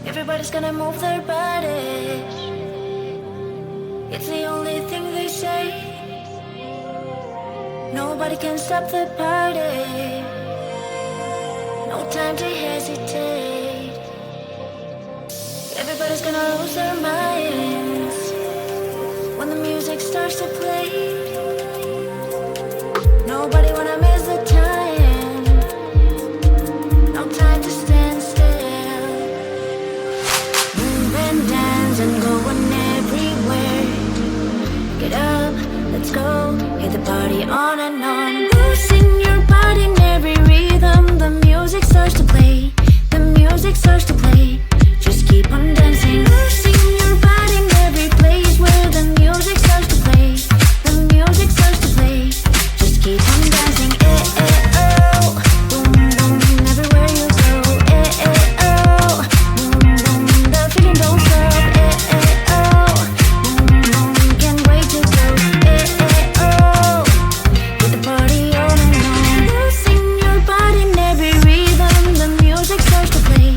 Everybody's gonna move their bodies. It's the only thing they say. Nobody can stop the party. No time to hesitate. Everybody's gonna lose their minds when the music starts to play. Nobody wanna miss the time. No time to stand still. Move and dance and going everywhere. Get up, let's go, hit the party on and on. Losing your body in every rhythm. The music starts to play. The music starts to play. Just keep on dancing. Losing your body in every place where the music starts to play. The music starts to play. Just keep on dancing. Eh, eh, oh. Boom, boom, everywhere you go. Eh, eh, oh. Boom, boom, the feeling don't stop. Eh, eh, oh. Boom, boom, can't wait to go. Eh, eh, oh. Get the party on and on. Losing your body in every rhythm. The music starts to play.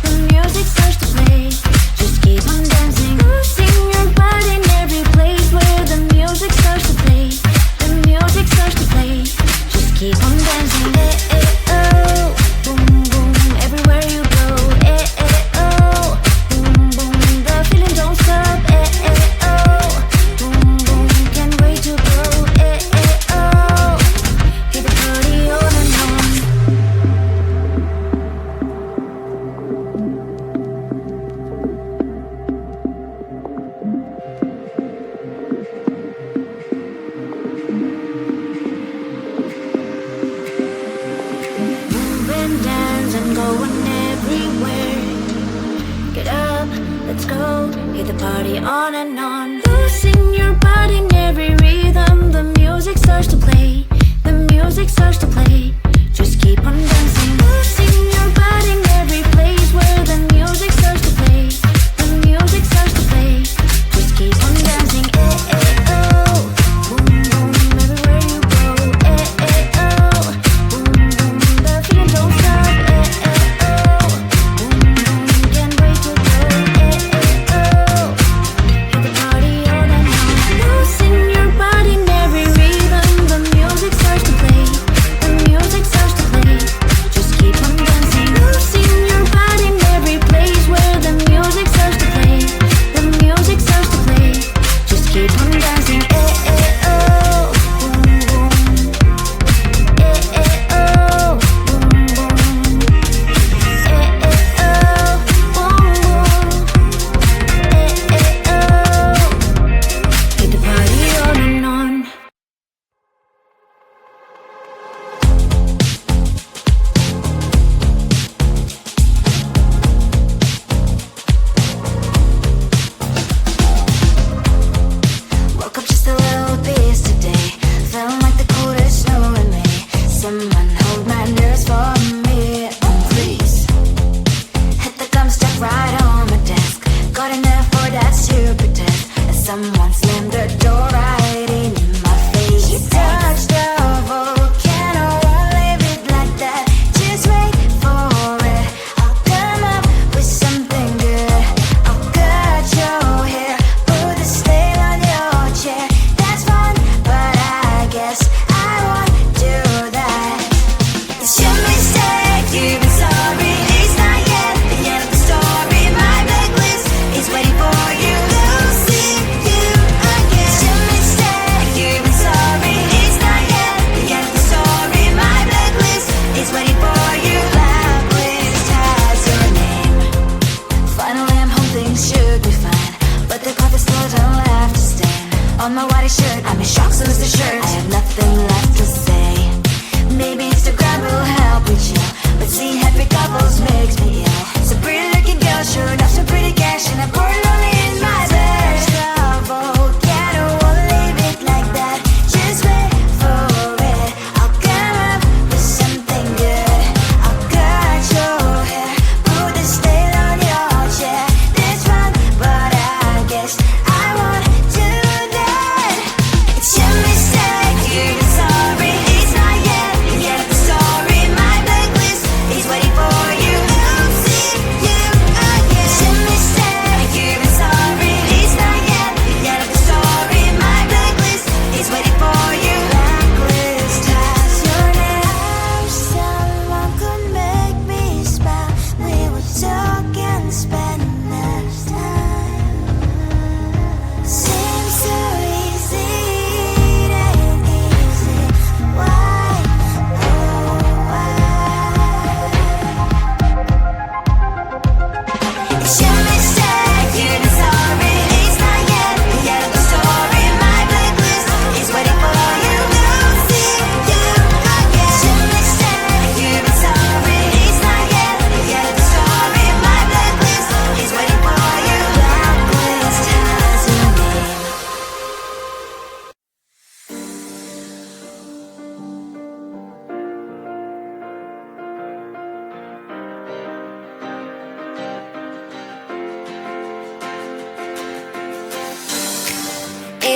The music starts to play. Just keep on dancing. Losing your body in every place where the music starts to play. The music starts to play. Just keep on dancing. Eh, eh, oh. Boom, boom, everywhere you go. Eh, eh, oh. Boom, boom, the feeling don't stop. Eh, eh, oh. Boom, boom, can't wait to go. Eh, eh, oh. Get the party on and on. Move and dance and going everywhere. Get up, let's go, hit the party on and on. Losing your body in every rhythm. The music starts to play. The music starts to play. Just keep on dancing. Losing your body in every place where the music starts to play. The music starts to play. Just keep on dancing. Eh, eh, oh. Boom, boom, everywhere you go. Eh, eh, oh. Boom, boom, the feeling don't stop. Eh, eh, oh. Boom, boom, can't wait to go. Eh, eh, oh. Hit the party on and on. Losing your body in every rhythm. The music starts to play. The music starts to play.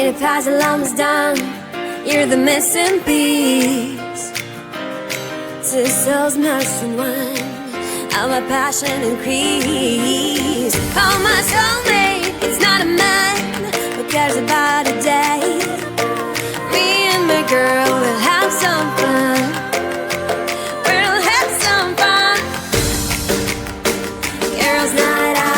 The past alarm is done. You're the missing piece. Sister's nursing wine, how my passion increase. Call my soulmate, it's not a man who cares about a day. Me and my girl will have some fun. We'll have some fun. Girls' night out.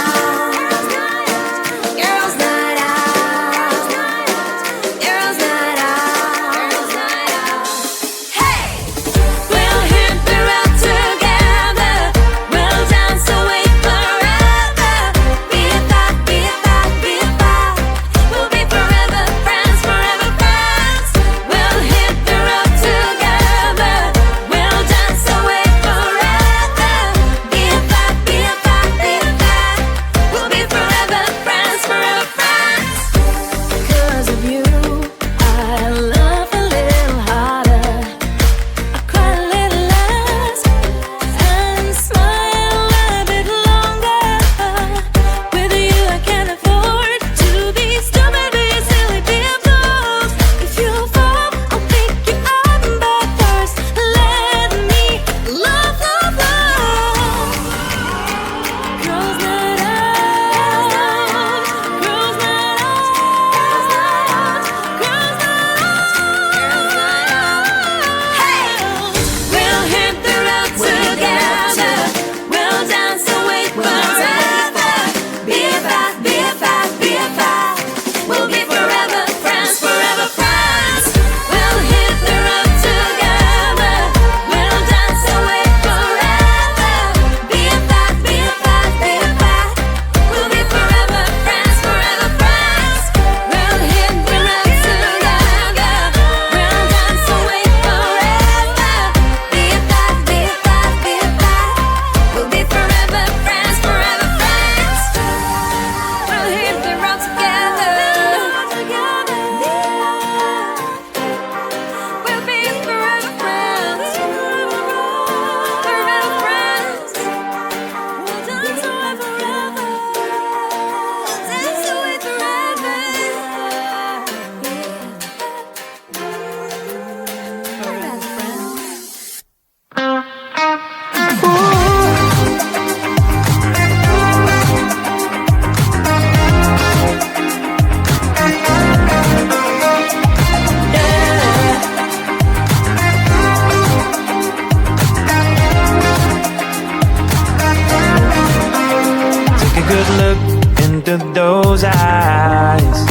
Those eyes,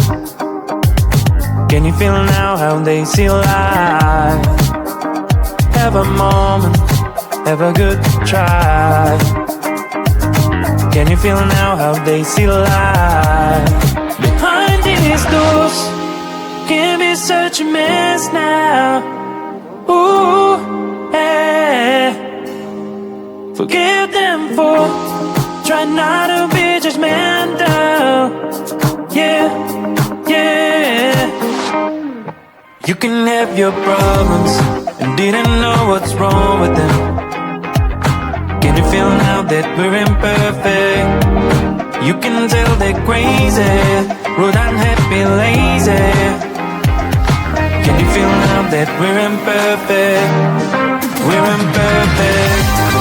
can you feel now how they see life? Have a moment, have a good try. Can you feel now how they see life? Behind these doors can be such a mess now. Ooh, yeah. Forgive them for trying not to be judgmental. Yeah, yeah. You can have your problems and didn't know what's wrong with them. Can you feel now that we're imperfect? You can tell they're crazy, rude, unhappy, lazy. Can you feel now that we're imperfect? We're imperfect.